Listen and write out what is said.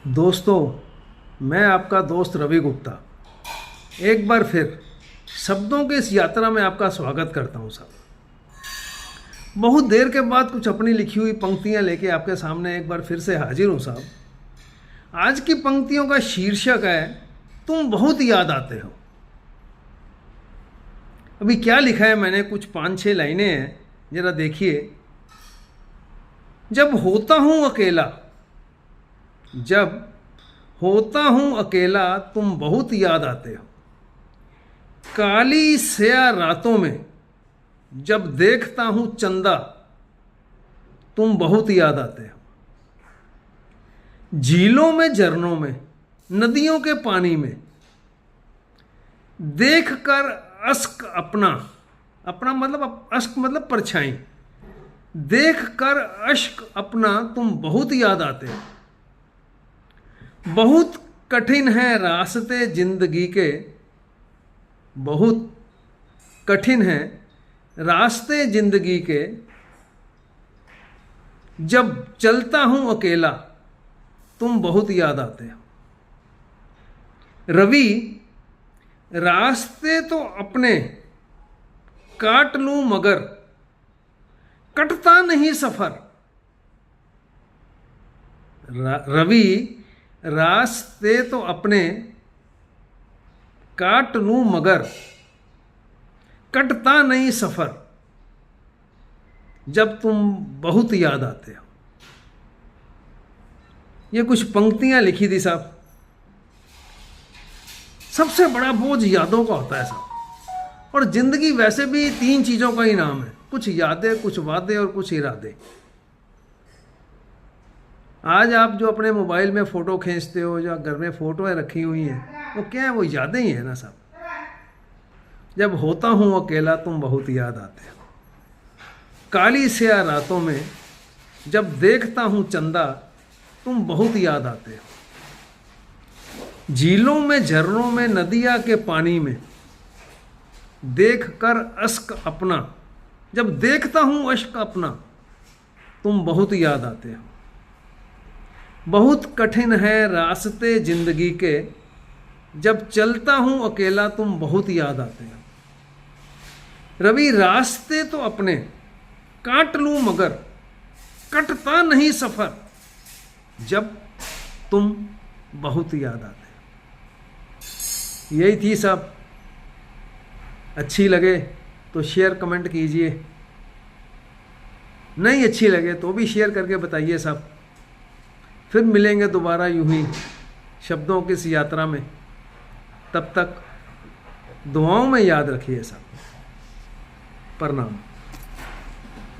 दोस्तों, मैं आपका दोस्त रवि गुप्ता एक बार फिर शब्दों की इस यात्रा में आपका स्वागत करता हूं साहब। बहुत देर के बाद कुछ अपनी लिखी हुई पंक्तियां लेके आपके सामने एक बार फिर से हाजिर हूं साहब। आज की पंक्तियों का शीर्षक है, तुम बहुत याद आते हो। अभी क्या लिखा है मैंने, कुछ 5-6 लाइनें हैं, जरा देखिए। जब होता हूं अकेला तुम बहुत याद आते हो। काली स्या रातों में जब देखता हूं चंदा तुम बहुत याद आते हो। झीलों में, झरनों में, नदियों के पानी में देख कर अश्क अपना मतलब अश्क मतलब परछाई, देख कर अश्क अपना तुम बहुत याद आते हो। बहुत कठिन है रास्ते जिंदगी के, बहुत कठिन है रास्ते जिंदगी के, जब चलता हूं अकेला तुम बहुत याद आते हो। रवि, रास्ते तो अपने काट लूं मगर कटता नहीं सफर। रवि, रास्ते तो अपने काट लूं मगर कटता नहीं सफर, जब तुम बहुत याद आते हो। ये कुछ पंक्तियां लिखी थी साहब। सबसे बड़ा बोझ यादों का होता है साहब। और जिंदगी वैसे भी 3 चीजों का ही नाम है, कुछ यादें, कुछ वादे और कुछ इरादे। आज आप जो अपने मोबाइल में फ़ोटो खींचते हो, जो घर में फ़ोटोएं रखी हुई हैं, वो क्या है? वो यादें ही है ना साहब। जब होता हूँ अकेला तुम बहुत याद आते हो। काली स्या रातों में जब देखता हूँ चंदा तुम बहुत याद आते हो। झीलों में, झरनों में, नदिया के पानी में देख कर अश्क अपना, जब देखता हूँ अश्क अपना तुम बहुत याद आते हो। बहुत कठिन है रास्ते जिंदगी के, जब चलता हूं अकेला तुम बहुत याद आते हो। रवि, रास्ते तो अपने काट लूं मगर कटता नहीं सफर, जब तुम बहुत याद आते हो। यही थी साहब। अच्छी लगे तो शेयर कमेंट कीजिए, नहीं अच्छी लगे तो भी शेयर करके बताइए साहब। फिर मिलेंगे दोबारा यूं ही शब्दों की इस यात्रा में। तब तक दुआओं में याद रखिए साहब। प्रणाम।